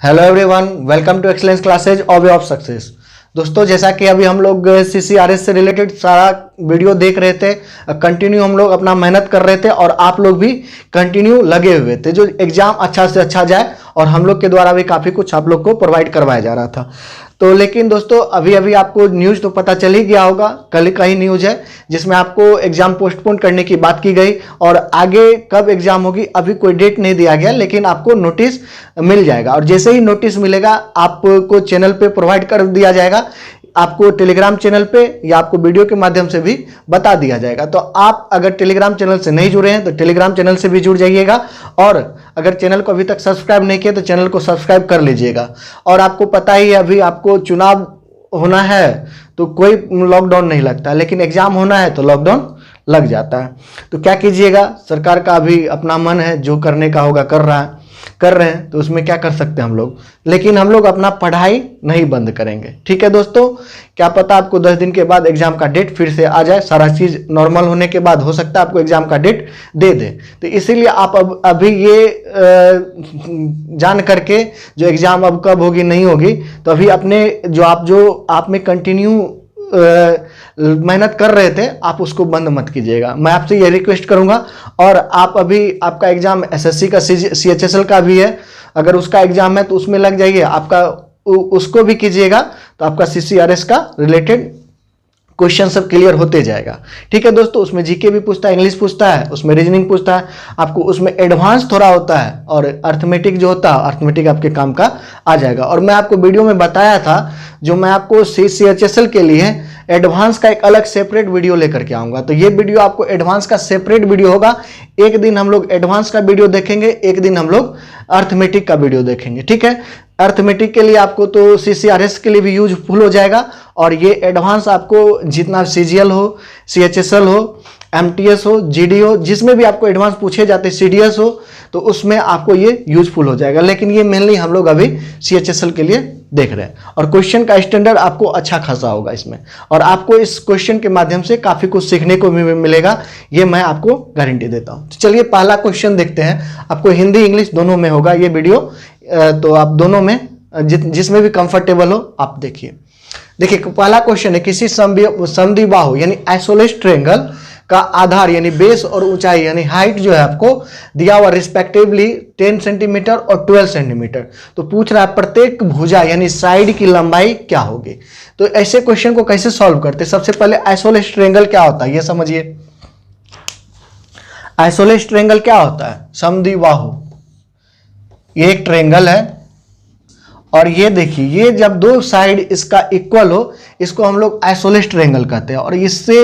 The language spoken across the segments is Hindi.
Hello everyone, welcome to excellence classes और वे ऑफ सक्सेस। दोस्तों, जैसा कि अभी हम लोग CCRS से रिलेटेड सारा वीडियो देख रहे थे, कंटिन्यू हम लोग अपना मेहनत कर रहे थे और आप लोग भी कंटिन्यू लगे हुए थे जो एग्जाम अच्छा से अच्छा जाए, और हम लोग के द्वारा भी काफ़ी कुछ आप लोग को प्रोवाइड करवाया जा रहा था। तो लेकिन दोस्तों, अभी अभी आपको न्यूज़ तो पता चल ही गया होगा, कल का ही न्यूज़ है जिसमें आपको एग्जाम पोस्टपोन करने की बात की गई और आगे कब एग्जाम होगी अभी कोई डेट नहीं दिया गया, लेकिन आपको नोटिस मिल जाएगा। और जैसे ही नोटिस मिलेगा आपको चैनल पे प्रोवाइड कर दिया जाएगा, आपको टेलीग्राम चैनल पे या आपको वीडियो के माध्यम से भी बता दिया जाएगा। तो आप अगर टेलीग्राम चैनल से नहीं जुड़े हैं तो टेलीग्राम चैनल से भी जुड़ जाइएगा, और अगर चैनल को अभी तक सब्सक्राइब नहीं किया तो चैनल को सब्सक्राइब कर लीजिएगा। और आपको पता ही है, अभी आपको चुनाव होना है तो कोई लॉकडाउन नहीं लगता, लेकिन एग्जाम होना है तो लॉकडाउन लग जाता है। तो क्या कीजिएगा, सरकार का अभी अपना मन है, जो करने का होगा कर रहे हैं, तो उसमें क्या कर सकते हैं हम लोग, लेकिन हम लोग अपना पढ़ाई नहीं बंद करेंगे। ठीक है दोस्तों, क्या पता आपको 10 दिन के बाद एग्जाम का डेट फिर से आ जाए, सारा चीज नॉर्मल होने के बाद हो सकता है आपको एग्जाम का डेट दे दे। तो इसीलिए आप अभी ये जान करके जो एग्जाम अब कब होगी नहीं होगी, तो अभी अपने जो आप में कंटिन्यू मेहनत कर रहे थे आप उसको बंद मत कीजिएगा, मैं आपसे ये रिक्वेस्ट करूंगा। और आप अभी आपका एग्जाम SSC का CHSL का भी है, अगर उसका एग्जाम है तो उसमें लग जाइए, आपका उसको भी कीजिएगा, तो आपका CCRS का रिलेटेड क्वेश्चन सब क्लियर होते जाएगा। ठीक है दोस्तों, उसमें जीके भी पूछता है, इंग्लिश पूछता है, उसमें रीजनिंग पूछता है, आपको उसमें एडवांस थोड़ा होता है, और अर्थमेटिक जो होता है अर्थमेटिक आपके काम का आ जाएगा। और मैं आपको वीडियो में बताया था, जो मैं आपको CHSL के लिए एडवांस का एक अलग सेपरेट वीडियो लेकर के आऊंगा, तो ये वीडियो आपको एडवांस का सेपरेट वीडियो होगा। एक दिन हम लोग एडवांस का वीडियो देखेंगे, एक दिन हम लोग अर्थमेटिक का वीडियो देखेंगे। ठीक है, अर्थमेटिक के लिए आपको तो CCRS के लिए भी यूजफुल हो जाएगा, और ये एडवांस आपको जितना CGL हो, CHSL हो, MTS हो, GD हो, जिसमें भी आपको एडवांस पूछे जाते हैं, CDS हो, तो उसमें आपको ये यूजफुल हो जाएगा। लेकिन ये मेनली हम लोग अभी CHSL के लिए देख रहे हैं, और क्वेश्चन का स्टैंडर्ड आपको अच्छा खासा होगा इसमें, और आपको इस क्वेश्चन के माध्यम से काफी कुछ सीखने को भी मिलेगा, ये मैं आपको गारंटी देता हूं। तो चलिए पहला क्वेश्चन देखते हैं। आपको हिंदी इंग्लिश दोनों में होगा ये वीडियो, तो आप दोनों में जिसमें भी कंफर्टेबल हो आप देखिए। पहला क्वेश्चन है, किसी समद्विबाहु यानी आइसोलेस ट्रायंगल का आधार यानी बेस और ऊंचाई यानी हाइट जो है आपको दिया हुआ रिस्पेक्टिवली 10 सेंटीमीटर और 12 सेंटीमीटर। तो पूछ रहा है प्रत्येक भुजा यानी साइड की लंबाई क्या होगी। तो ऐसे क्वेश्चन को कैसे सॉल्व करते हैं, सबसे पहले आइसोलेस ट्रायंगल क्या होता है ये समझिए। आइसोलेस ट्रायंगल क्या होता है, समद्विबाहु, ये एक ट्रायंगल है, और ये देखिए, ये जब दो साइड इसका इक्वल हो इसको हम लोग आइसोलेस ट्रायंगल कहते हैं। और इससे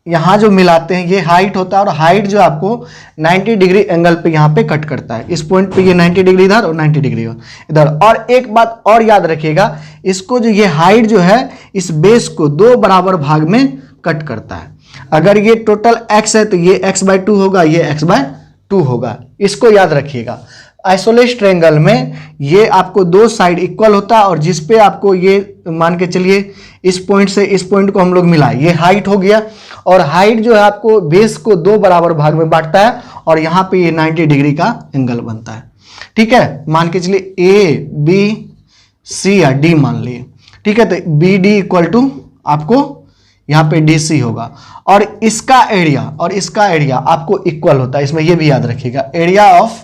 यहां जो मिलाते हैं ये हाइट होता है, और हाइट जो आपको 90 डिग्री एंगल पे यहां पे कट करता है, इस पॉइंट पे ये 90 डिग्री इधर और 90 डिग्री इधर। और एक बात और याद रखिएगा, इसको जो ये हाइट जो है इस बेस को दो बराबर भाग में कट करता है। अगर ये टोटल x है तो ये x/2 होगा, ये x/2 होगा, इसको याद रखिएगा। आइसोलेस ट्रायंगल में ये आपको दो साइड इक्वल होता है, और जिसपे आपको ये मान के चलिए इस पॉइंट से इस पॉइंट को हम लोग मिलाए, ये हाइट हो गया, और हाइट जो है आपको बेस को दो बराबर भाग में बांटता है, और यहाँ पे ये 90 डिग्री का एंगल बनता है। ठीक है, मान के चलिए ABC या D मान लिए। ठीक है, तो BD इक्वल टू आपको यहाँ पे DC होगा, और इसका एरिया आपको इक्वल होता है, इसमें ये भी याद रखिएगा, area of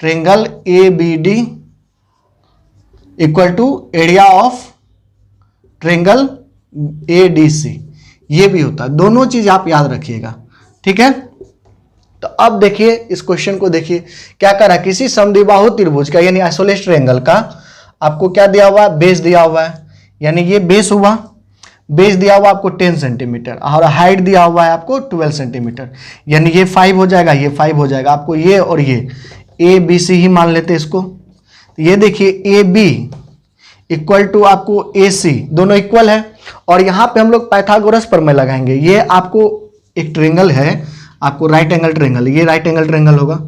triangle ABD equal to area of triangle ADC, ये भी होता है, दोनों चीज आप याद रखिएगा। ठीक है, तो अब देखिए इस क्वेश्चन को देखिए क्या करा, किसी समद्विबाहु त्रिभुज का यानी आइसोलेस ट्रायंगल का आपको क्या दिया हुआ है, बेस दिया हुआ है, यानी ये बेस हुआ, बेस दिया हुआ आपको 10 सेंटीमीटर, और हाइट दिया हुआ है आपको 12 सेंटीमीटर, यानी ये 5 हो जाएगा, ये 5 हो जाएगा, आपको ये और ये ABC ही मान लेते हैं इसको। तो ये देखिए AB इक्वल टू आपको AC, दोनों इक्वल है, और यहां पे हम लोग पाइथागोरस प्रमेय लगाएंगे। ये आपको एक ट्रायंगल है, आपको राइट एंगल ट्रायंगल, ये राइट एंगल ट्रायंगल होगा,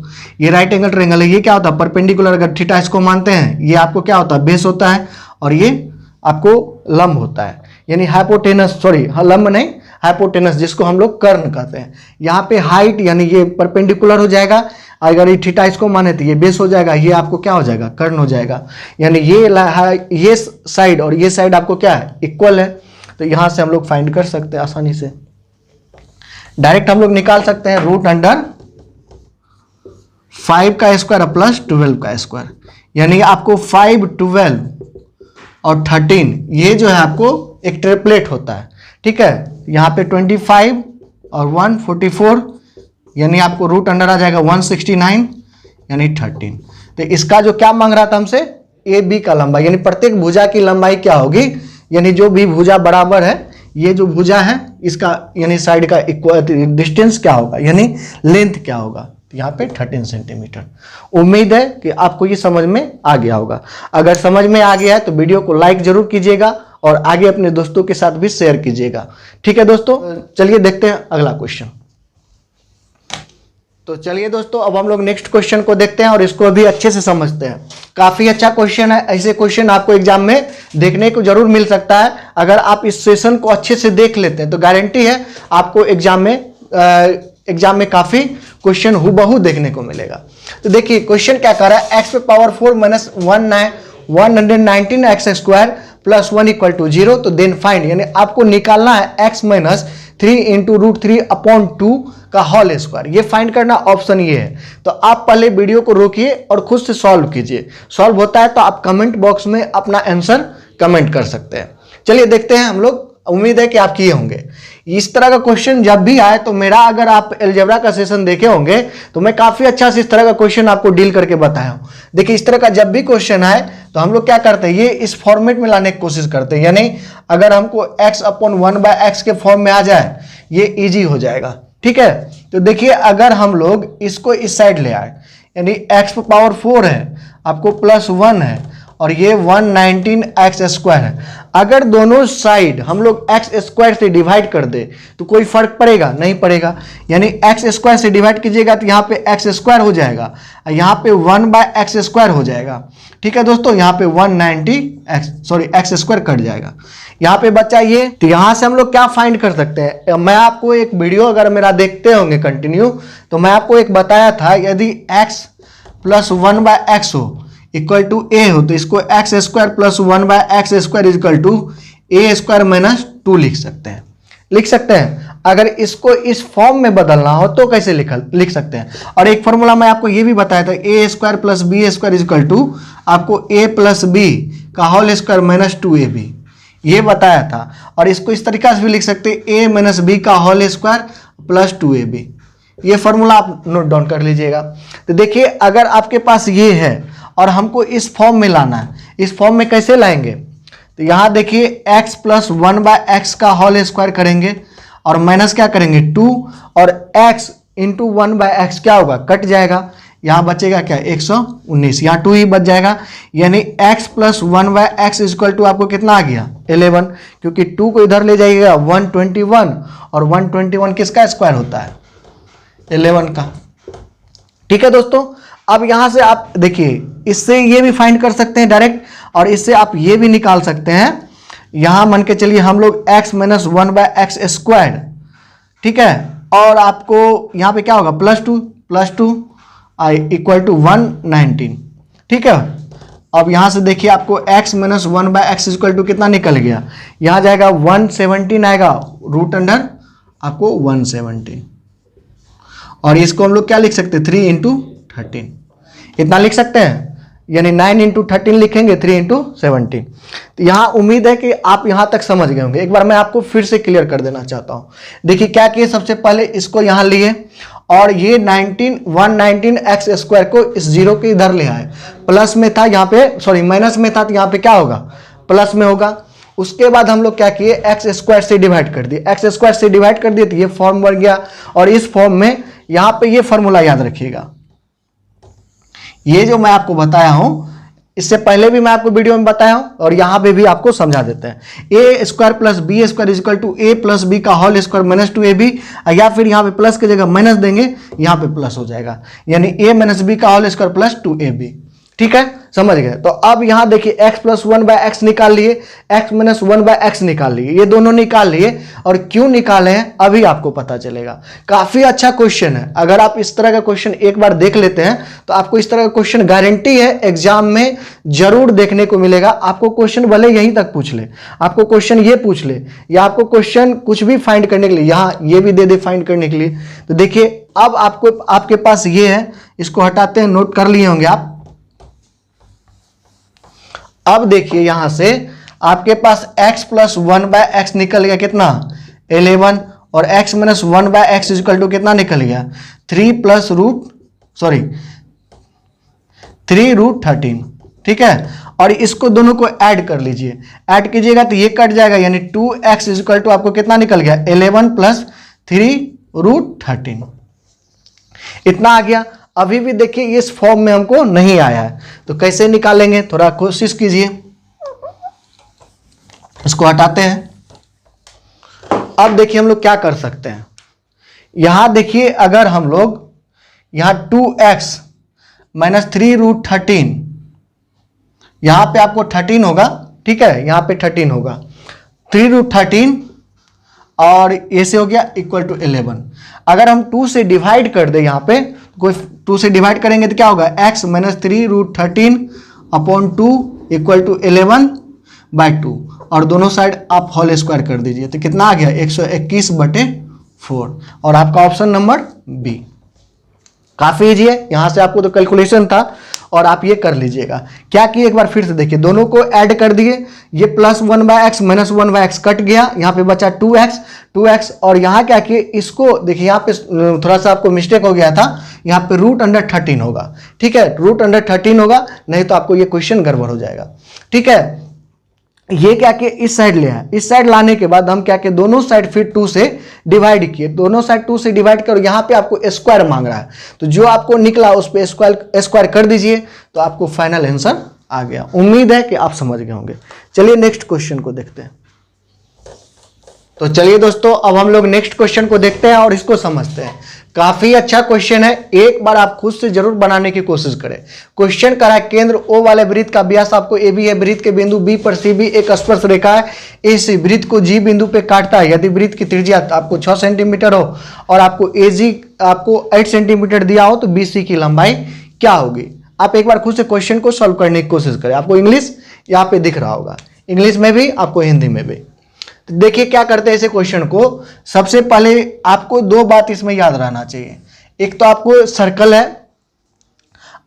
ये राइट एंगल ट्रायंगल है। ये क्या होता है, परपेंडिकुलर, अगर थीटा इसको मानते हैं, ये आपको क्या होता है, बेस होता है, और ये आपको लंब होता है, यानी हाइपोटेनस, सॉरी लंब नहीं, हाइपोटेनस जिसको हम लोग कर्ण कहते हैं। यहाँ पे हाइट यानी ये परपेंडिकुलर हो जाएगा, अगर ये थीटा इसको माने तो ये बेस हो जाएगा, ये आपको क्या हो जाएगा, कर्ण हो जाएगा। यानी ये साइड और ये साइड आपको क्या है, इक्वल है। तो यहाँ से हम लोग फाइंड कर सकते हैं आसानी से, डायरेक्ट हम लोग निकाल सकते हैं रूट अंडर 5 का स्क्वायर प्लस 12 का स्क्वायर। यानी आपको 5, 12 और 13 ये जो है आपको एक ट्रिपलेट होता है, ठीक है। यहाँ पे 25 और 144, यानी आपको रूट अंडर आ जाएगा 169 यानी 13। तो इसका जो क्या मांग रहा था हमसे, ए बी का लंबाई, यानी प्रत्येक भुजा की लंबाई क्या होगी, यानी जो भी भुजा बराबर है, ये जो भुजा है इसका यानी साइड का इक्वल डिस्टेंस क्या होगा, यानी लेंथ क्या होगा। तो यहाँ पे 13 सेंटीमीटर। उम्मीद है कि आपको ये समझ में आ गया होगा। अगर समझ में आ गया है तो वीडियो को लाइक जरूर कीजिएगा और आगे अपने दोस्तों के साथ भी शेयर कीजिएगा। ठीक है दोस्तों, चलिए देखते हैं अगला क्वेश्चन। तो चलिए दोस्तों, अब हम लोग नेक्स्ट क्वेश्चन को देखते हैं और इसको भी अच्छे से समझते हैं। काफी अच्छा क्वेश्चन है, ऐसे क्वेश्चन आपको एग्जाम में देखने को जरूर मिल सकता है। अगर आप इस सेशन को अच्छे से देख लेते हैं तो गारंटी है आपको एग्जाम में काफी क्वेश्चन हूबहू देखने को मिलेगा। तो देखिए क्वेश्चन क्या कर रहा है, x पे power 4 minus 119 x square plus 1 equal to 0। तो देन फाइंड, यानी आपको निकालना है x minus 3 into root 3 upon 2 का होल स्क्वायर। ये फाइंड करना ऑप्शन ये है। तो आप पहले वीडियो को रोकिए और खुद से सॉल्व कीजिए। सॉल्व होता है तो आप कमेंट बॉक्स में अपना आंसर कमेंट कर सकते हैं। चलिए देखते हैं हम लोग, उम्मीद है कि आप किए होंगे। इस तरह का क्वेश्चन जब भी आए तो मेरा, अगर आप अलजेब्रा का सेशन देखे होंगे तो मैं काफी अच्छा से इस तरह का क्वेश्चन आपको डील करके बताया हूं। देखिए इस तरह का जब भी क्वेश्चन आए तो हम लोग क्या करते हैं, ये इस फॉर्मेट में लाने की कोशिश करते हैं। यानी अगर हमको x अपॉन 1/x के फॉर्म में आ जाए ये इजी हो जाएगा, ठीक है। तो देखिए अगर हम लोग इसको इस साइड ले आए, यानी x पावर 4 है, आपको प्लस 1 है और ये 119 एक्स स्क्वायर है। अगर दोनों साइड हम लोग एक्स स्क्वायर से डिवाइड कर दे तो कोई फर्क पड़ेगा, नहीं पड़ेगा। यानी एक्स स्क्वायर से डिवाइड कीजिएगा तो यहाँ पे एक्स स्क्वायर हो जाएगा, यहाँ पे 1/x स्क्वायर हो जाएगा, ठीक है दोस्तों। यहाँ पे 190 एक्स स्क्वायर कट जाएगा, यहाँ पे बच्चा ये। तो यहाँ से हम लोग क्या फाइंड कर सकते हैं, मैं आपको एक वीडियो अगर मेरा देखते होंगे कंटिन्यू, तो मैं आपको एक बताया था, यदि x प्लस 1/x हो इक्वल टू ए हो तो इसको x square plus 1/x square equal to a square minus 2 लिख सकते हैं। अगर इसको इस फॉर्म में बदलना हो तो कैसे लिख सकते हैं। और एक फॉर्मूला मैं आपको ये भी बताया था, A square plus B square equal to आपको ए प्लस बी का होल स्क्वायर माइनस 2ab, ये बताया था। और इसको इस तरीका से भी लिख सकते हैं, ए माइनस बी का होल स्क्वायर प्लस 2ab। ये फॉर्मूला आप नोट डाउन कर लीजिएगा। तो देखिए अगर आपके पास ये है और हमको इस फॉर्म में लाना है, इस फॉर्म में कैसे लाएंगे, तो यहां देखिए x प्लस 1/x का होल स्क्वायर करेंगे और माइनस क्या करेंगे 2, और x इंटू 1/x क्या होगा, कट जाएगा, यहां बचेगा क्या 119, यहाँ 2 ही बच जाएगा। यानी x plus 1/x equal to आपको कितना आ गया 11, क्योंकि 2 को इधर ले जाइएगा 121, और 121 किसका स्क्वायर होता है 11 का, ठीक है दोस्तों। अब यहां से आप देखिए, इससे ये भी फाइंड कर सकते हैं डायरेक्ट, और इससे आप ये भी निकाल सकते हैं। यहां मान के चलिए हम लोग x माइनस 1/x स्क्वायर, ठीक है, और आपको यहां पे क्या होगा प्लस 2 इक्वल टू 119, ठीक है। अब यहां से देखिए आपको x minus 1/x equal to कितना निकल गया, यहां जाएगा 117 आएगा, रूट अंडर आपको 117, और इसको हम लोग क्या लिख सकते हैं 3 इंटू 13, इतना लिख सकते हैं। यानी 9 इंटू 13 लिखेंगे 3 इंटू 17। तो यहाँ उम्मीद है कि आप यहाँ तक समझ गए होंगे। एक बार मैं आपको फिर से क्लियर कर देना चाहता हूँ। देखिए क्या किए, सबसे पहले इसको यहाँ लिए और ये 119 एक्स स्क्वायर को इस 0 के इधर ले आए, प्लस में था यहाँ पे, सॉरी माइनस में था, तो यहाँ पे क्या होगा प्लस में होगा। उसके बाद हम लोग क्या किए, एक्स स्क्वायर से डिवाइड कर दिए, एक्स स्क्वायर से डिवाइड कर दिए तो ये फॉर्म बन गया। और इस फॉर्म में यहाँ पे ये फॉर्मूला याद रखिएगा, ये जो मैं आपको बताया हूं इससे पहले भी मैं आपको वीडियो में बताया हूं और यहां पे भी आपको समझा देते हैं। A square plus B square equal to A plus B का होल स्क्वायर माइनस 2ab, या फिर यहां पे प्लस की जगह माइनस देंगे, यहां पे प्लस हो जाएगा, यानी ए माइनस बी का होल स्क्वायर प्लस 2ab, ठीक है, समझ गए। तो अब यहां देखिए x प्लस 1/x निकाल लिए, x माइनस 1/x निकाल लिए, ये दोनों निकाल लिए। और क्यों निकाले हैं अभी आपको पता चलेगा। काफी अच्छा क्वेश्चन है, अगर आप इस तरह का क्वेश्चन एक बार देख लेते हैं तो आपको इस तरह का क्वेश्चन गारंटी है एग्जाम में जरूर देखने को मिलेगा। आपको क्वेश्चन भले यहीं तक पूछ ले, आपको क्वेश्चन ये पूछ ले, या आपको क्वेश्चन कुछ भी फाइंड करने के लिए यहां ये भी दे दे फाइंड करने के लिए। तो देखिए अब आपको आपके पास ये है, इसको हटाते हैं, नोट कर लिए होंगे आप। अब देखिए यहां से आपके पास x प्लस 1/x निकल गया कितना 11, और x minus 1/x equal to कितना निकल गया 3 रूट 13। ठीक है, और इसको दोनों को ऐड कर लीजिए, ऐड कीजिएगा तो ये कट जाएगा, यानी 2x इक्वल टू आपको कितना निकल गया 11 प्लस 3 रूट 13। इतना आ गया। अभी भी देखिए इस फॉर्म में हमको नहीं आया है, तो कैसे निकालेंगे, थोड़ा कोशिश कीजिए। इसको हटाते हैं। अब देखिए हम लोग क्या कर सकते हैं, यहां देखिए अगर हम लोग यहां 2x माइनस 3 रूट 13, यहां पे आपको 13 होगा, ठीक है, यहां पे 13 होगा, 3 रूट 13 और ये से हो गया इक्वल टू 11। अगर हम 2 से डिवाइड कर दे, यहां पे कोई 2 से डिवाइड करेंगे तो क्या होगा x minus 3 root 13 upon 2 equal to 11/2, और दोनों साइड आप होल स्क्वायर कर दीजिए तो कितना आ गया 121/4, और आपका ऑप्शन नंबर बी। काफी इजी है, यहां से आपको तो कैलकुलेशन था और आप ये कर लीजिएगा। क्या किए एक बार फिर से देखिए, दोनों को ऐड कर दिए, ये plus 1/x minus 1/x cut गया, यहाँ पे बचा 2x, और यहाँ क्या किए इसको देखिए, यहाँ पे थोड़ा सा आपको मिस्टेक हो गया था, यहाँ पे रूट अंडर 13 होगा। ठीक है, रूट अंडर 13 होगा, नहीं तो आपको ये क्वेश्चन गड़बड़ हो जाएगा। ठीक है, ये क्या किए इस साइड ले आए, इस साइड लाने के बाद हम क्या किए दोनों साइड फिर 2 से डिवाइड किए, दोनों साइड 2 से डिवाइड कर, यहाँ पे आपको स्क्वायर मांग रहा है, तो जो आपको निकला उस पे स्क्वायर कर दीजिए, तो आपको फाइनल आंसर आ गया। उम्मीद है कि आप समझ गए होंगे। चलिए नेक्स्ट क्वेश्चन को देखते हैं। तो चलिए दोस्तों अब हम लोग नेक्स्ट क्वेश्चन को देखते हैं और इसको समझते हैं। काफी अच्छा क्वेश्चन है, एक बार आप खुद से जरूर बनाने की कोशिश करें। क्वेश्चन करा है केंद्र O वाले वृत्त का व्यास आपको AB है, वृत्त के बिंदु B पर CB एक स्पर्श रेखा है, इस वृत्त को G बिंदु पे काटता है। यदि वृत्त की त्रिज्या आपको 6 सेंटीमीटर हो और आपको AG आपको 8 सेंटीमीटर दिया हो तो BC की लंबाई क्या होगी। आप एक बार खुद से क्वेश्चन को सॉल्व करने की कोशिश करें। आपको इंग्लिश यहाँ पे दिख रहा होगा, इंग्लिश में भी आपको हिंदी में भी। देखिए क्या करते हैं इसे क्वेश्चन को। सबसे पहले आपको 2 बात इसमें याद रहना चाहिए। एक तो आपको सर्कल है,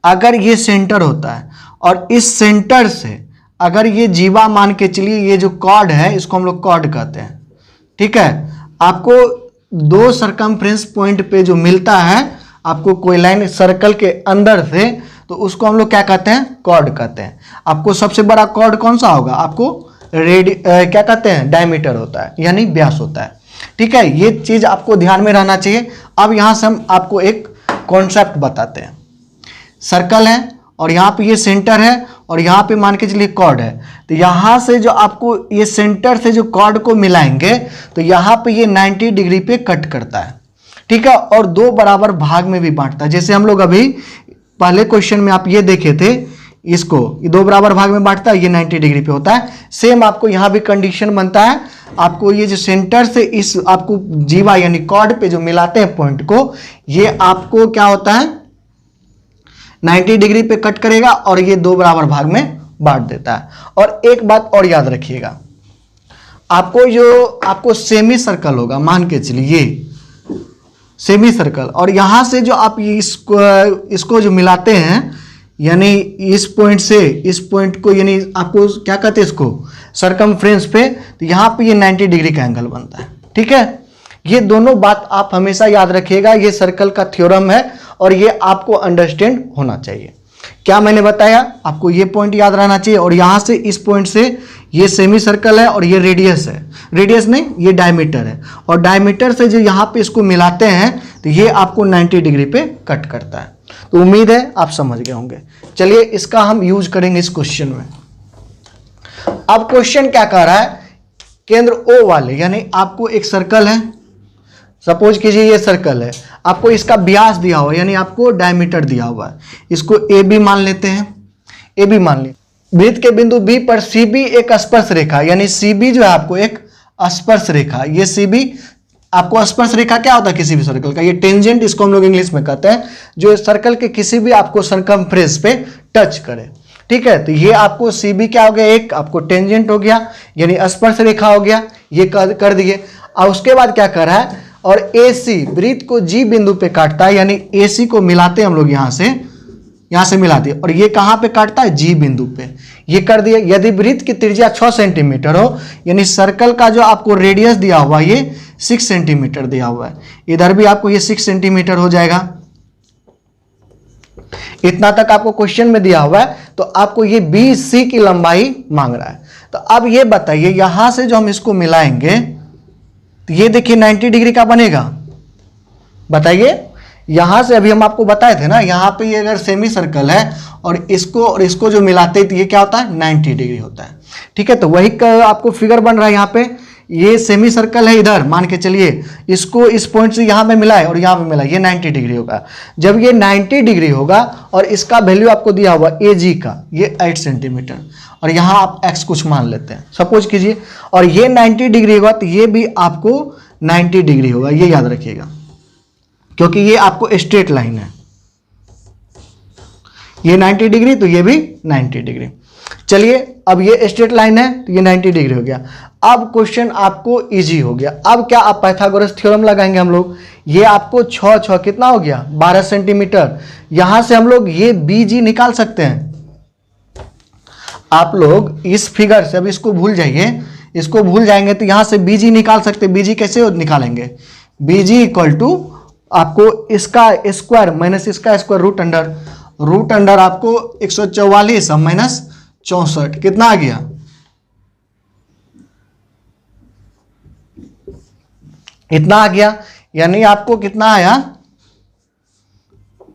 अगर ये सेंटर होता है और इस सेंटर से अगर ये जीवा मान के चलिए, ये जो कॉर्ड है इसको हम लोग कॉर्ड कहते हैं। ठीक है, आपको 2 सरकमफ्रेंस पॉइंट पे जो मिलता है, आपको कोई लाइन सर्कल के अंदर से, तो उसको हम लोग क्या कहते हैं कॉर्ड कहते हैं। आपको सबसे बड़ा कॉर्ड कौन सा होगा, आपको क्या कहते हैं डायमीटर होता है, यानी व्यास होता है। ठीक है, ये चीज आपको ध्यान में रहना चाहिए। अब यहां से हम आपको एक कॉन्सेप्ट बताते हैं। सर्कल है और यहाँ पे ये सेंटर है और यहाँ पे मान के चलिए कॉर्ड है, तो यहाँ से जो आपको ये सेंटर से जो कॉर्ड को मिलाएंगे तो यहाँ पे ये 90 डिग्री पे कट करता है। ठीक है, और 2 बराबर भाग में भी बांटता है। जैसे हम लोग अभी पहले क्वेश्चन में आप ये देखे थे, इसको 2 बराबर भाग में बांटता है, ये 90 डिग्री पे होता है। सेम आपको यहाँ भी कंडीशन बनता है, आपको ये जो सेंटर से इस आपको जीवा यानी कॉर्ड पे जो मिलाते हैं पॉइंट को, ये आपको क्या होता है 90 डिग्री पे कट करेगा और ये 2 बराबर भाग में बांट देता है। और एक बात और याद रखिएगा, आपको जो आपको सेमी सर्कल होगा, मान के चलिए ये सेमी सर्कल, और यहां से जो आप इसको जो मिलाते हैं, यानी इस पॉइंट से इस पॉइंट को, यानी आपको क्या कहते हैं इसको सरकमफ्रेंस पे, तो यहाँ पे ये 90 डिग्री का एंगल बनता है। ठीक है, ये दोनों बात आप हमेशा याद रखिएगा। ये सर्कल का थ्योरम है और ये आपको अंडरस्टैंड होना चाहिए। क्या मैंने बताया, आपको ये पॉइंट याद रहना चाहिए, और यहाँ से इस पॉइंट से ये सेमी सर्कल है और ये रेडियस है, रेडियस नहीं ये डायमीटर है, और डायमीटर से जो यहाँ पे इसको मिलाते हैं तो ये आपको 90 डिग्री पे कट करता है। तो उम्मीद है आप समझ गए होंगे। चलिए इसका हम यूज करेंगे इस क्वेश्चन में। अब क्वेश्चन क्या कह रहा है, केंद्र O वाले, यानी आपको एक सर्कल है, सपोज कीजिए ये सर्कल है, आपको इसका व्यास दिया हुआ है, यानी आपको डायमीटर दिया हुआ है, इसको AB मान लेते हैं। ए बी मान ली। वृत्त के बिंदु बी पर सी बी एक स्पर्श रेखा, यानी सी बी जो है आपको एक स्पर्श रेखा, ये सी बी आपको स्पर्श रेखा क्या होता है किसी भी सर्कल का, ये टेंजेंट इसको हम लोग इंग्लिश में कहते हैं, जो सर्कल के किसी भी आपको सरकमफ्रेंस पे टच करे। ठीक है, तो ये आपको सी बी क्या हो गया, एक आपको टेंजेंट हो गया यानी स्पर्श रेखा हो गया, ये कर दिए। और उसके बाद क्या कर रहा है, और ए सी वृत्त को जी बिंदु पे काटता है, यानी ए सी को मिलाते हैं हम लोग यहाँ से मिलाते हैं, और ये कहाँ पे काटता है, जी बिंदु पे, ये कर दिया। यदि वृत्त की त्रिज्या 6 सेंटीमीटर हो, यानी सर्कल का जो आपको रेडियस दिया हुआ ये 6 सेंटीमीटर दिया हुआ है, इधर भी आपको ये 6 सेंटीमीटर हो जाएगा। इतना तक आपको क्वेश्चन में दिया हुआ है, तो आपको ये बी सी की लंबाई मांग रहा है। तो अब ये बताइए, यहां से जो हम इसको मिलाएंगे तो ये देखिए 90 डिग्री का बनेगा। बताइए, यहां से अभी हम आपको बताए थे ना, यहां पे ये अगर सेमी सर्कल है और इसको जो मिलाते हैं तो ये क्या होता है, 90 डिग्री होता है। ठीक है, तो वही आपको फिगर बन रहा है। यहाँ पे ये सेमी सर्कल है, इधर मान के चलिए इसको इस पॉइंट से यहाँ पे मिलाए और यहाँ पे मिलाए, ये 90 डिग्री होगा। जब ये 90 डिग्री होगा और इसका वैल्यू आपको दिया हुआ ए जी का, ये 8 सेंटीमीटर, और यहाँ आप एक्स कुछ मान लेते हैं, सपोज कीजिए, और ये 90 डिग्री होगा तो ये भी आपको 90 डिग्री होगा, ये याद रखिएगा, क्योंकि ये आपको स्ट्रेट लाइन है, ये 90 डिग्री तो ये भी 90 डिग्री। चलिए, अब ये स्ट्रेट लाइन है तो ये 90 डिग्री हो गया। अब क्वेश्चन आपको इजी हो गया। अब क्या आप पाइथागोरस थ्योरम लगाएंगे हम लोग। ये आपको 6 कितना हो गया, 12 सेंटीमीटर। यहां से हम लोग ये बी जी निकाल सकते हैं। आप लोग इस फिगर से, अब इसको भूल जाइए, इसको भूल जाएंगे तो यहां से बी जी निकाल सकते हैं। बी जी कैसे निकालेंगे, बी जी इक्वल टू आपको इसका स्क्वायर माइनस इसका स्क्वायर, रूट अंडर आपको 144 माइनस 64 कितना आ गया, इतना आ गया। यानी आपको कितना आया,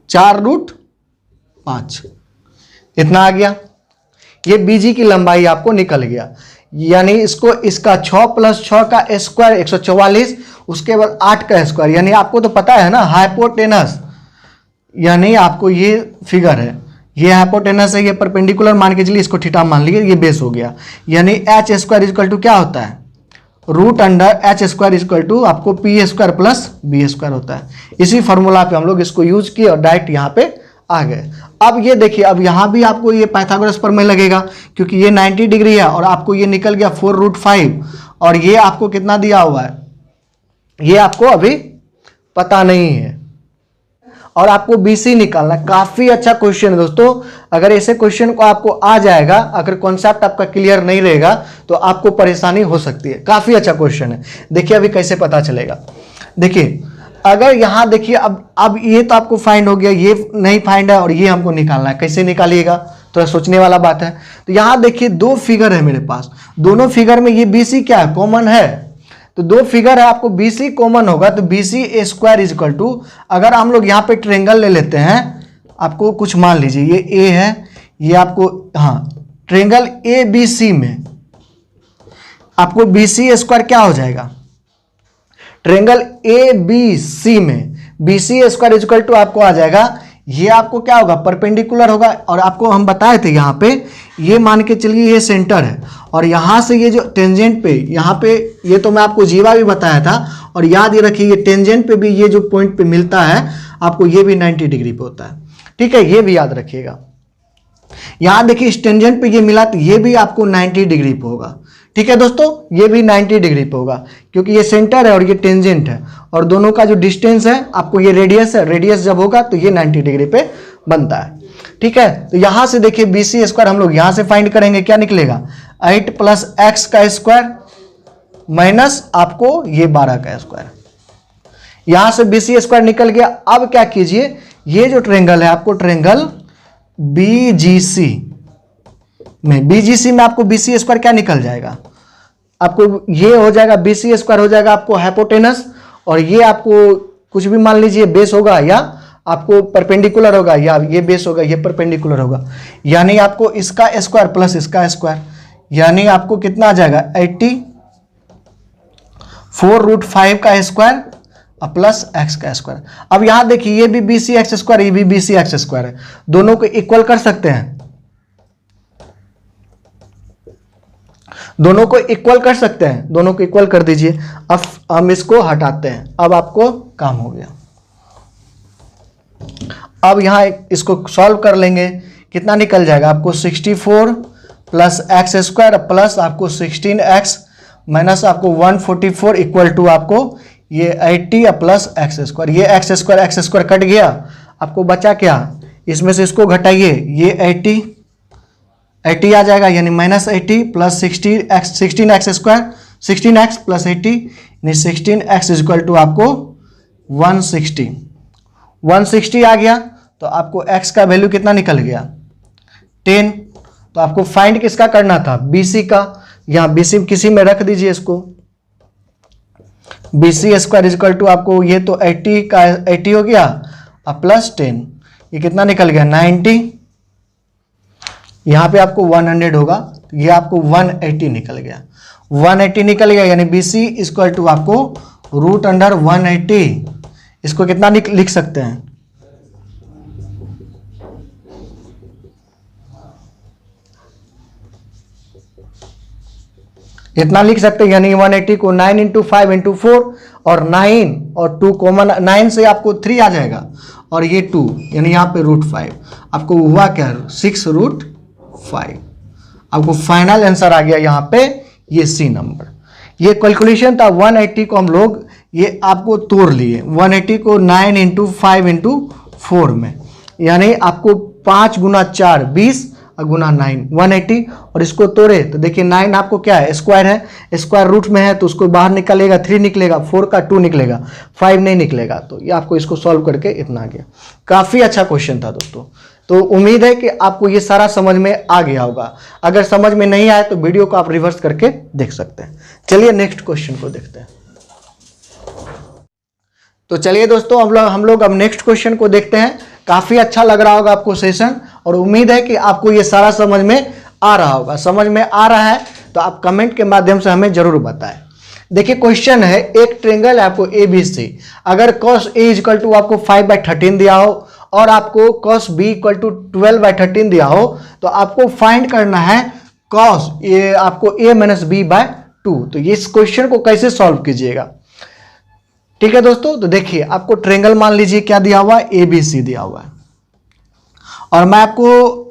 4√5 इतना आ गया। ये बीजी की लंबाई आपको निकल गया। यानी इसको इसका 6 + 6 का स्क्वायर 144, उसके बाद 8 का स्क्वायर, यानी आपको तो पता है ना हाइपोटेनस, यानी आपको ये फिगर है, ये हाइपोटेनस है, ये परपेंडिकुलर मान के चलिए, इसको थीटा मान लीजिए, ये बेस हो गया। यानी एच स्क्वायर इक्वल टू क्या होता है, √h² इक्वल टू आपको p² + b² होता है। इसी फॉर्मूला पे हम लोग इसको यूज किए और डायरेक्ट यहाँ पे आ गए। अब ये देखिए, अब यहाँ भी आपको ये पाइथागोरस प्रमेय लगेगा, क्योंकि ये 90 डिग्री है और आपको ये निकल गया 4√5, और ये आपको कितना दिया हुआ है, ये आपको अभी पता नहीं है, और आपको BC निकालना। काफी अच्छा क्वेश्चन है दोस्तों। अगर ऐसे क्वेश्चन को आपको आ जाएगा, अगर कॉन्सेप्ट आपका क्लियर नहीं रहेगा तो आपको परेशानी हो सकती है। काफी अच्छा क्वेश्चन है। देखिए अभी कैसे पता चलेगा। देखिए, अगर यहां देखिए, अब ये तो आपको फाइंड हो गया, ये नहीं फाइंड है और ये हमको निकालना है। कैसे निकालिएगा, थोड़ा सोचने वाला बात है। तो यहां देखिए 2 फिगर है मेरे पास, दोनों फिगर में ये BC क्या है, कॉमन है। तो 2 फिगर है, आपको BC कॉमन होगा तो BC² इक्वल टू, अगर हम लोग यहाँ पे ट्रेंगल ले लेते हैं, आपको कुछ मान लीजिए ये A है, ये आपको ट्रेंगल ABC में आपको BC² क्या हो जाएगा, ट्रेंगल ABC में BC² इक्वल टू आपको आ जाएगा, ये आपको क्या होगा, परपेंडिकुलर होगा। और आपको हम बताए थे यहाँ पे, ये मान के चलिए ये सेंटर है, और यहाँ से ये जो टेंजेंट पे, यहाँ पे ये तो मैं आपको जीवा भी बताया था, और याद ये रखिए ये टेंजेंट पे भी ये जो पॉइंट पे मिलता है आपको, ये भी 90 डिग्री पे होता है। ठीक है, ये भी याद रखिएगा। यहाँ देखिए इस टेंजेंट पे ये मिला तो ये भी आपको 90 डिग्री पे होगा। ठीक है दोस्तों, ये भी 90 डिग्री पे होगा, क्योंकि ये सेंटर है और ये टेंजेंट है, और दोनों का जो डिस्टेंस है आपको ये रेडियस है, रेडियस जब होगा तो ये 90 डिग्री पे बनता है। ठीक है, तो यहां से देखिए BC² हम लोग यहां से फाइंड करेंगे, क्या निकलेगा, 8 + x का स्क्वायर माइनस आपको ये 12 का स्क्वायर। यहां से BC² निकल गया। अब क्या कीजिए, ये जो ट्रेंगल है आपको ट्रेंगल BGC में आपको BC² क्या निकल जाएगा, आपको ये हो जाएगा BC² हो जाएगा आपको हाइपोटेनस, और ये आपको कुछ भी मान लीजिए बेस होगा, या आपको परपेंडिकुलर होगा, या ये बेस होगा, ये परपेंडिकुलर होगा। यानी आपको इसका स्क्वायर प्लस इसका स्क्वायर, यानी आपको कितना आ जाएगा, 84√5 का स्क्वायर प्लस x का स्क्वायर। अब यहां देखिए ये भी BCX², ये भी BCX² है, दोनों को इक्वल कर सकते हैं। दोनों को इक्वल कर सकते हैं, दोनों को इक्वल कर दीजिए। अब हम इसको हटाते हैं, अब आपको काम हो गया। अब यहाँ इसको सॉल्व कर लेंगे, कितना निकल जाएगा आपको 64 प्लस एक्स स्क्वायर प्लस आपको 16x माइनस आपको 144 इक्वल टू आपको ये 80 प्लस एक्स स्क्वायर। ये एक्स स्क्वायर कट गया, आपको बचा क्या, इसमें से इसको घटाइए, ये 80 आ जाएगा, यानी minus 80 plus 16x square 16x plus 80 यानी 16x इक्वल टू आपको 160 आ गया। तो आपको x का वैल्यू कितना निकल गया 10। तो आपको फाइंड किसका करना था, BC का। यहाँ BC किसी में रख दीजिए इसको, BC स्क्वायर इक्वल टू आपको ये तो 80 का 80 हो गया अब प्लस 10, ये कितना निकल गया 90। यहाँ पे आपको 100 होगा, तो ये आपको 180 निकल गया, 180 निकल गया, यानी BC इक्वल टू आपको √180। इसको कितना लिख सकते हैं, इतना लिख सकते हैं, यानी 180 को 9 इंटू 5 इंटू 4 और 9 और 2 कॉमन, 9 से आपको 3 आ जाएगा और ये 2, यानी यहाँ पे √5 आपको हुआ क्या 6√5। आपको फाइनल आंसर आ गया यहाँ पे ये C नंबर। ये कैलकुलेशन था 180 को हम लोग ये आपको तोड़ लिए, 180 को 9 इंटू 5 इंटू 4 में, यानी आपको 5 गुना 4 20 और गुना 9 180, और इसको तोड़े तो देखिए 9 आपको क्या है स्क्वायर है, स्क्वायर रूट में है तो उसको बाहर निकलेगा 3 निकलेगा, 4 का 2 निकलेगा, 5 नहीं निकलेगा। तो ये आपको इसको सॉल्व करके इतना आ गया। काफ़ी अच्छा क्वेश्चन था दोस्तों, तो उम्मीद है कि आपको ये सारा समझ में आ गया होगा। अगर समझ में नहीं आए तो वीडियो को आप रिवर्स करके देख सकते हैं। चलिए नेक्स्ट क्वेश्चन को देखते हैं। तो चलिए दोस्तों हम लोग अब नेक्स्ट क्वेश्चन को देखते हैं। काफ़ी अच्छा लग रहा होगा आपको सेशन, और उम्मीद है कि आपको ये सारा समझ में आ रहा होगा। समझ में आ रहा है तो आप कमेंट के माध्यम से हमें जरूर बताएं। देखिए क्वेश्चन है, एक ट्रेंगल है आपको ABC, अगर cos A इक्वल टू आपको 5/13 दिया हो और आपको cos B इक्वल टू 12/13 दिया हो, तो आपको फाइंड करना है cos ये आपको A माइनस B/2। तो ये इस क्वेश्चन को कैसे सॉल्व कीजिएगा, ठीक है दोस्तों। तो देखिए आपको ट्रेंगल मान लीजिए क्या दिया हुआ है, ABC दिया हुआ है, और मैं आपको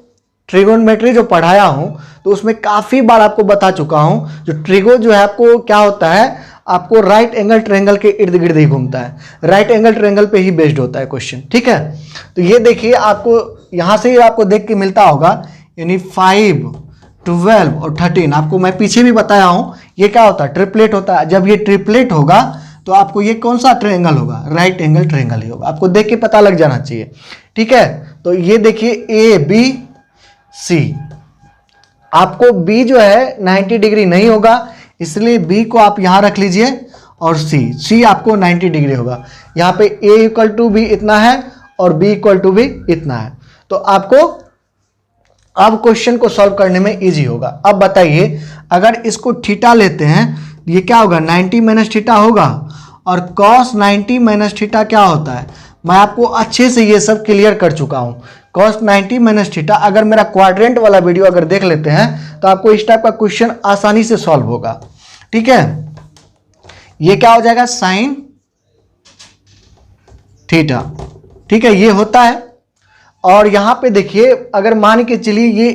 ट्रिगोनोमेट्री जो पढ़ाया हूं तो उसमें काफी बार आपको बता चुका हूं, जो ट्रिगो जो है आपको क्या होता है, आपको राइट एंगल ट्रायंगल के इर्द गिर्द ही घूमता है, राइट एंगल ट्रायंगल पे ही बेस्ड होता है क्वेश्चन, ठीक है। तो ये देखिए आपको यहां से ही आपको देख के मिलता होगा, यानी 5 12 और 13 आपको मैं पीछे भी बताया हूं, ये क्या होता है ट्रिपलेट होता है। जब ये ट्रिपलेट होगा तो आपको ये कौन सा ट्रायंगल होगा, राइट एंगल ट्रायंगल ही होगा, आपको देख के पता लग जाना चाहिए, ठीक है। तो ये देखिए ABC, आपको B जो है 90 डिग्री नहीं होगा, इसलिए B को आप यहां रख लीजिए, और C आपको 90 डिग्री होगा। यहां पे A इक्वल टू भी इतना है और B इक्वल टू भी इतना है। तो आपको अब क्वेश्चन को सॉल्व करने में इजी होगा। अब बताइए अगर इसको थीटा लेते हैं, ये क्या होगा 90 माइनस थीटा होगा, और cos 90 माइनस थीटा क्या होता है, मैं आपको अच्छे से ये सब क्लियर कर चुका हूं। cos 90 माइनस थीटा, अगर मेरा क्वाड्रेंट वाला वीडियो अगर देख लेते हैं तो आपको इस टाइप का क्वेश्चन आसानी से सॉल्व होगा, ठीक है। ये क्या हो जाएगा साइन थीटा, ठीक है, ये होता है। और यहां पे देखिए अगर मान के चलिए ये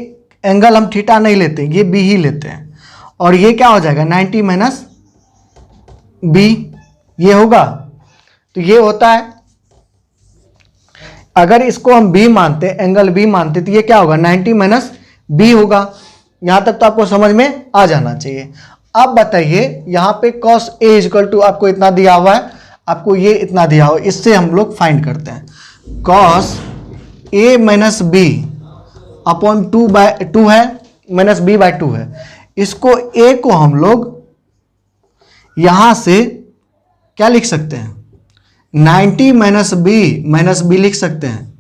एंगल हम थीटा नहीं लेते, ये बी ही लेते हैं, और ये क्या हो जाएगा 90 माइनस बी, ये होगा। तो ये होता है, अगर इसको हम बी मानते, एंगल बी मानते, तो ये क्या होगा 90 माइनस बी होगा। यहां तक तो आपको समझ में आ जाना चाहिए। अब बताइए यहां पे cos A इक्वल टू आपको इतना दिया हुआ है, आपको ये इतना दिया हुआ है, इससे हम लोग फाइंड करते हैं। cos A minus b upon 2/2 है, माइनस B/2 है। इसको A को हम लोग यहां से क्या लिख सकते हैं 90 माइनस बी लिख सकते हैं।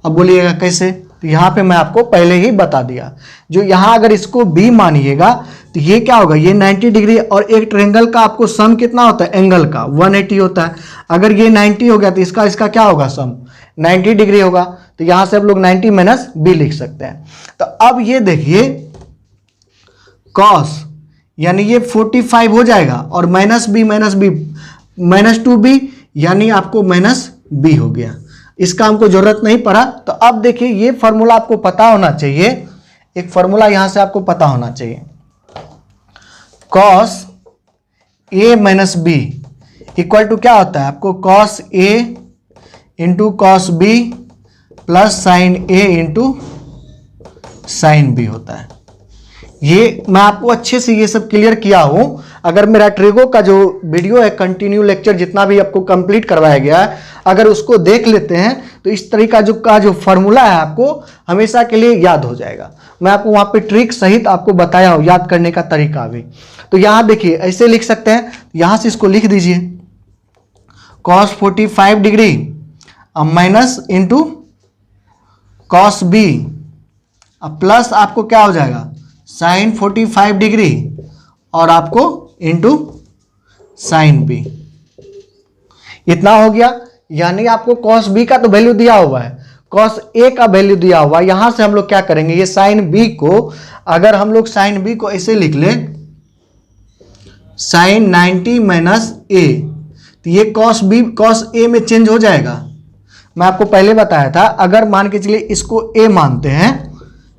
अब बोलिएगा कैसे, तो यहां पे मैं आपको पहले ही बता दिया, जो यहां अगर इसको b मानिएगा तो ये क्या होगा, ये 90 डिग्री, और एक ट्रायंगल का आपको सम कितना होता है एंगल का 180 होता है। अगर ये 90 हो गया तो इसका क्या होगा सम 90 डिग्री होगा। तो यहां से आप लोग 90 माइनस बी लिख सकते हैं। तो अब ये देखिए कॉस, यानी ये 45 हो जाएगा, और माइनस बी माइनस 2b, यानी आपको माइनस b हो गया। इसका हमको जरूरत नहीं पड़ा। तो अब देखिए ये फॉर्मूला आपको पता होना चाहिए, एक फॉर्मूला यहां से आपको पता होना चाहिए, cos a minus b equal to क्या होता है आपको, cos a into cos b plus sine a into sine b होता है। ये मैं आपको अच्छे से ये सब क्लियर किया हूं। अगर मेरा ट्रिगो का जो वीडियो है, कंटिन्यू लेक्चर जितना भी आपको कंप्लीट करवाया गया है, अगर उसको देख लेते हैं तो इस तरीका जो फॉर्मूला है आपको हमेशा के लिए याद हो जाएगा। मैं आपको वहां पे ट्रिक सहित आपको बताया हूं याद करने का तरीका भी। तो यहां देखिए ऐसे लिख सकते हैं, यहां से इसको लिख दीजिए, cos 45 degree minus into cos b plus आपको क्या हो जाएगा, साइन 45 डिग्री और आपको इंटू साइन बी। इतना हो गया। यानी आपको कॉस बी का तो वैल्यू दिया हुआ है, कॉस ए का वैल्यू दिया हुआ है। यहां से हम लोग क्या करेंगे, ये साइन बी को, अगर हम लोग साइन बी को ऐसे लिख ले, साइन 90 माइनस ए, तो ये कॉस बी कॉस ए में चेंज हो जाएगा। मैं आपको पहले बताया था, अगर मान के चलिए इसको ए मानते हैं,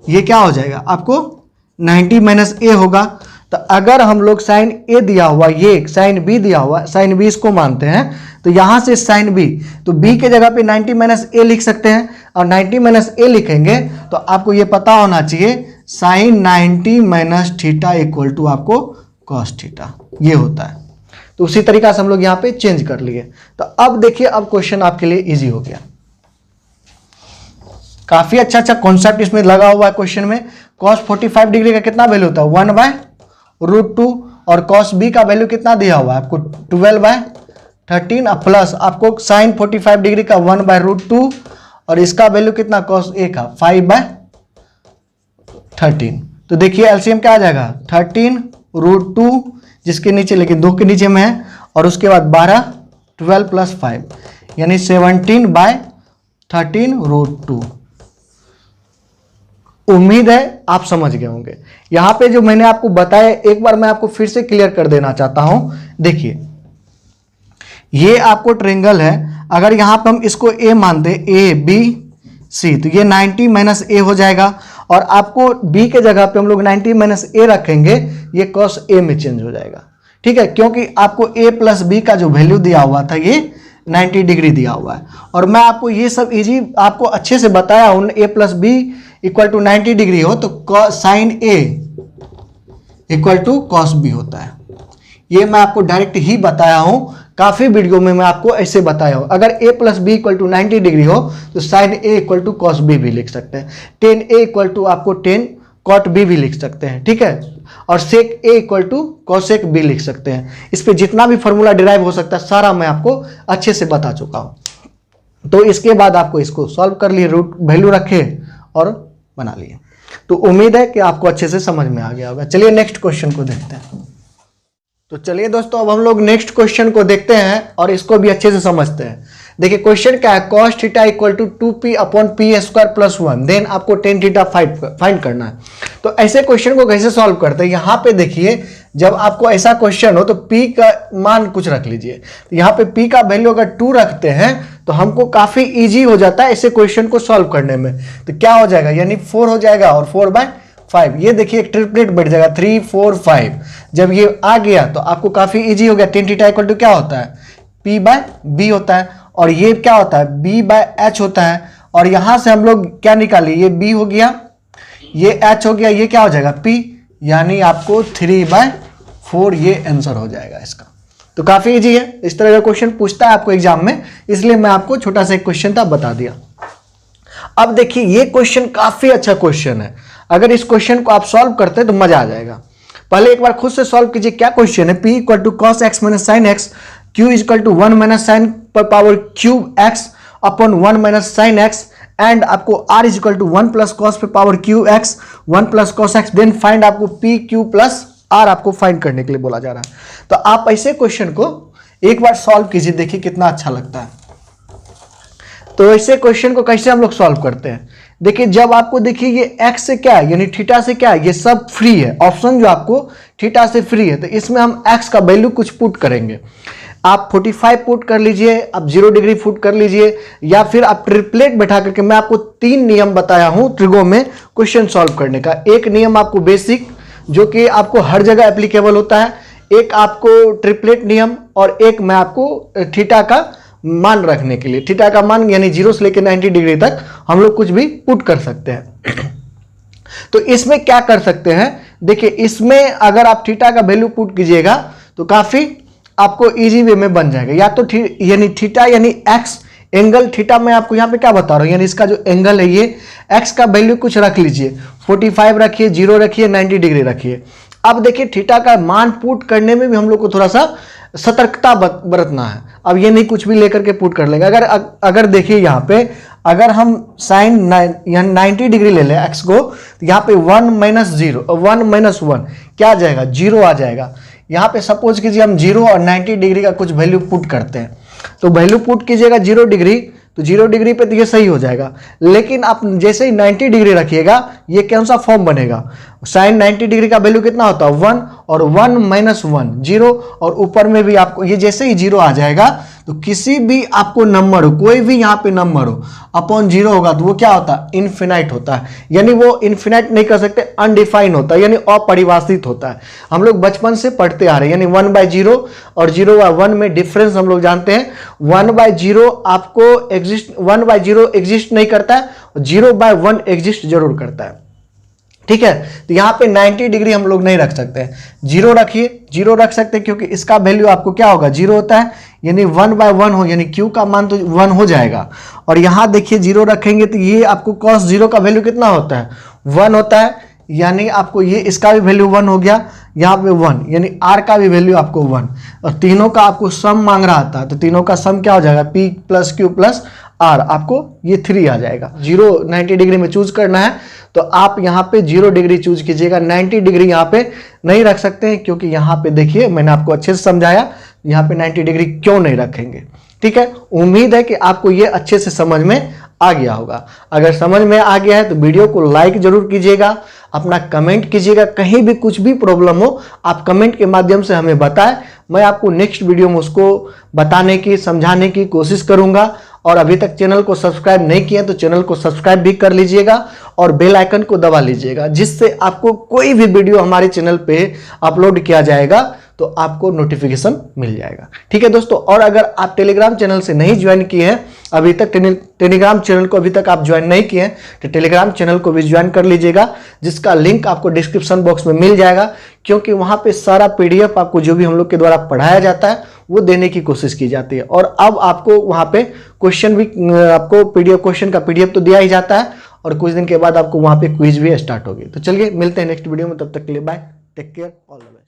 ये क्या हो जाएगा आपको 90 माइनस ए होगा। तो अगर हम लोग साइन ए दिया हुआ, ये साइन बी दिया हुआ, साइन बी इसको मानते हैं, तो यहां से साइन बी, तो बी के जगह पे 90 माइनस ए लिख सकते हैं, और 90 माइनस ए लिखेंगे तो आपको ये पता होना चाहिए sine 90 minus theta equal to आपको कॉस थीटा, ये होता है। तो उसी तरीका से हम लोग यहां पे चेंज कर लिए। तो अब देखिए, अब क्वेश्चन आपके लिए इजी हो गया। काफी अच्छा कॉन्सेप्ट इसमें लगा हुआ है क्वेश्चन में। कॉस 45 डिग्री का कितना वैल्यू होता है, 1/√2, और कॉस बी का वैल्यू कितना दिया हुआ है आपको 12/13, प्लस आपको साइन 45 डिग्री का 1/√2, और इसका वैल्यू कितना कॉस ए का 5/13। तो देखिए एलसीएम क्या आ जाएगा, 13√2 जिसके नीचे, लेकिन 2 के नीचे में है, और उसके बाद 12, 12 प्लस 5 यानी 17/13√2। उम्मीद है आप समझ गए होंगे। यहां पे जो मैंने आपको बताया, एक बार मैं आपको फिर से क्लियर कर देना चाहता हूं। देखिए ये आपको ट्रायंगल है, अगर यहां पे हम इसको ए मान दे, ए बी सी, तो ये 90 माइनस ए हो जाएगा, और आपको बी के जगह पे हम लोग 90 माइनस ए रखेंगे, ये कॉस ए में चेंज हो जाएगा। ठीक है, क्योंकि आपको ए प्लस बी का जो वैल्यू दिया हुआ था ये 90 डिग्री दिया हुआ है, और मैं आपको ये सब इजी आपको अच्छे से बताया हूं। A plus B equal to 90 degree हो तो sine A equal to cos B होता है। ये मैं आपको डायरेक्ट ही बताया हूं, काफी वीडियो में मैं आपको ऐसे बताया हूं। अगर A plus B equal to 90 degree हो तो sine A equal to cos B भी लिख सकते हैं, टेन ए इक्वल टू आपको 10 कॉट बी भी लिख सकते हैं। ठीक है, और सेक ए इक्वल टू कॉसेक बी लिख सकते हैं। इस पे जितना भी फॉर्मूला डिराइव हो सकता है सारा मैं आपको अच्छे से बता चुका हूं। तो इसके बाद आपको इसको सॉल्व कर लिए, रूट वैल्यू रखे और बना लिए। तो उम्मीद है कि आपको अच्छे से समझ में आ गया होगा। चलिए नेक्स्ट क्वेश्चन को देखते हैं। तो चलिए दोस्तों, अब हम लोग नेक्स्ट क्वेश्चन को देखते हैं और इसको भी अच्छे से समझते हैं। देखिए क्वेश्चन क्या है, cos theta equal to 2p upon p square plus 1, then आपको टेन थीटा फाइंड करना है। तो ऐसे क्वेश्चन को कैसे सॉल्व करते हैं, यहाँ पे देखिए, जब आपको ऐसा क्वेश्चन हो तो p का मान कुछ रख लीजिए। तो यहाँ पे p का वैल्यू अगर 2 रखते हैं तो हमको काफी इजी हो जाता है ऐसे क्वेश्चन को सॉल्व करने में। तो क्या हो जाएगा, यानी 4 हो जाएगा और 4/5, ये देखिए एक ट्रिपलेट बैठ जाएगा 3 4 5। जब ये आ गया तो आपको काफी इजी हो गया। टेन थीटा इक्वल टू क्या होता है, p/b होता है, और ये क्या होता है, b/h होता है। और यहां से हम लोग क्या निकाले, ये b हो गया, ये h हो गया, ये क्या हो जाएगा p, यानी आपको 3/4 ये आंसर हो जाएगा इसका। तो काफी इजी है, इस तरह का क्वेश्चन पूछता है आपको एग्जाम में, इसलिए मैं आपको छोटा सा एक क्वेश्चन था बता दिया। अब देखिए ये क्वेश्चन काफी अच्छा क्वेश्चन है, अगर इस क्वेश्चन को आप सॉल्व करते हैं तो मजा आ जाएगा। पहले एक बार खुद से सॉल्व कीजिए, क्या क्वेश्चन है, p equal to cos x minus sine x, q equal to 1 minus sine पर power cube x upon 1 minus sine x, and आपको r is equal to 1 plus cos पे power cube x 1 plus cos x, then find आपको p q प्लस r आपको फाइंड करने के लिए बोला जा रहा है। तो आप ऐसे क्वेश्चन को एक बार सॉल्व कीजिए, देखिए कितना अच्छा लगता है। तो ऐसे क्वेश्चन को कैसे हम लोग सॉल्व करते हैं, देखिए जब आपको देखिए ये x से क्या है यानी थीटा से क्या है, ये सब फ्री है, ऑप्शन जो आपको थीटा से फ्री है, तो इसमें हम x का वैल्यू कुछ पुट करेंगे। आप 45 पुट कर लीजिए, आप 0 डिग्री पुट कर लीजिए, या फिर आप ट्रिपलेट बैठा करके, मैं आपको 3 नियम बताया हूं ट्रिगो में क्वेश्चन सॉल्व करने का। एक नियम आपको बेसिक जो कि आपको हर जगह एप्लीकेबल होता है, एक आपको ट्रिपलेट नियम, और एक मैं आपको थीटा का मान रखने के लिए, थीटा का मान यानी 0 से लेकर 90 डिग्री तक हम लोग कुछ भी पुट कर सकते हैं। तो इसमें क्या कर सकते हैं, देखिए इसमें अगर आप थीटा का वैल्यू पुट कीजिएगा तो काफी आपको इजी वे में बन जाएगा। या तो यानी थीटा यानी एक्स एंगल थीटा, मैं आपको यहां पे क्या बता रहा हूं, यानी इसका जो एंगल है ये एक्स का वैल्यू कुछ रख लीजिए, 45 रखिए, 0 रखिए, 90 डिग्री रखिए। अब देखिए थीटा का मान पुट करने में भी हम लोग को थोड़ा सा सतर्कता बरतना है। अब ये नहीं कुछ भी लेकर के पुट कर लेंगे। अगर देखिए यहाँ पे अगर हम साइन 90 डिग्री ले लें एक्स को, तो यहाँ पे 1 माइनस 1 क्या आ जाएगा, 0 आ जाएगा। यहाँ पे सपोज कीजिए हम 0 और 90 डिग्री का कुछ वैल्यू पुट करते हैं, तो वैल्यू पुट कीजिएगा 0 डिग्री, तो 0 डिग्री पे तो ये सही हो जाएगा। लेकिन आप जैसे ही 90 डिग्री रखिएगा, ये कौन सा फॉर्म बनेगा, साइन 90 डिग्री का वैल्यू कितना होता है 1, और 1 माइनस 1 0, और ऊपर में भी आपको ये जैसे ही 0 आ जाएगा, तो किसी भी आपको नंबर हो, कोई भी यहाँ पे नंबर हो, अपॉन 0 होगा तो वो क्या होता है, इन्फिनाइट होता है। यानी वो इन्फिनाइट नहीं कर सकते, अनडिफाइन होता है, यानी अपरिभाषित होता है। हम लोग बचपन से पढ़ते आ रहे हैं, यानी 1/0 और 0/1 में डिफरेंस हम लोग जानते हैं। 1/0 आपको एग्जिस्ट, 1/0 एग्जिस्ट नहीं करता है, 0/1 एग्जिस्ट जरूर करता है। ठीक है, तो यहां पे 90 डिग्री हम लोग नहीं रख सकते हैं, 0 रखिए, 0 रख सकते हैं क्योंकि इसका वैल्यू आपको क्या होगा, 0 होता है, यानी 1/1 हो, यानी q का मान तो 1 हो जाएगा। और यहां देखिए 0 रखेंगे तो ये आपको cos 0 का वैल्यू कितना होता है, 1 होता है, यानी आपको ये इसका भी वैल्यू 1 हो गया, यहाँ पे 1, यानी r का भी वैल्यू आपको 1, और तीनों का आपको सम मांग रहा था, तो तीनों का सम क्या हो जाएगा, p + q + r, आपको ये 3 आ जाएगा। 0 90 डिग्री में चूज करना है तो आप यहाँ पे 0 डिग्री चूज कीजिएगा, 90 डिग्री यहाँ पे नहीं रख सकते हैं, क्योंकि यहाँ पे देखिए मैंने आपको अच्छे से समझाया, यहाँ पे 90 डिग्री क्यों नहीं रखेंगे। ठीक है, उम्मीद है कि आपको ये अच्छे से समझ में आ गया होगा। अगर समझ में आ गया है तो वीडियो को लाइक जरूर कीजिएगा, अपना कमेंट कीजिएगा, कहीं भी कुछ भी प्रॉब्लम हो आप कमेंट के माध्यम से हमें बताएं, मैं आपको नेक्स्ट वीडियो में उसको बताने की, समझाने की कोशिश करूंगा। और अभी तक चैनल को सब्सक्राइब नहीं किया तो चैनल को सब्सक्राइब भी कर लीजिएगा और बेल आइकन को दबा लीजिएगा, जिससे आपको कोई भी वीडियो हमारे चैनल पे अपलोड किया जाएगा तो आपको नोटिफिकेशन मिल जाएगा। ठीक है दोस्तों, और अगर आप टेलीग्राम चैनल से नहीं ज्वाइन किए हैं अभी तक, टेलीग्राम चैनल को अभी तक आप ज्वाइन नहीं किए हैं तो टेलीग्राम चैनल को भी ज्वाइन कर लीजिएगा, जिसका लिंक आपको डिस्क्रिप्शन बॉक्स में मिल जाएगा, क्योंकि वहां पे सारा PDF आपको जो भी हम लोग के द्वारा पढ़ाया जाता है वो देने की कोशिश की जाती है। और अब आपको वहां पे क्वेश्चन भी, आपको PDF क्वेश्चन का PDF तो दिया ही जाता है, और कुछ दिन के बाद आपको वहां पे क्विज भी स्टार्ट होगी। तो चलिए मिलते हैं नेक्स्ट वीडियो में, तब तक के लिए bye, take care, all the best.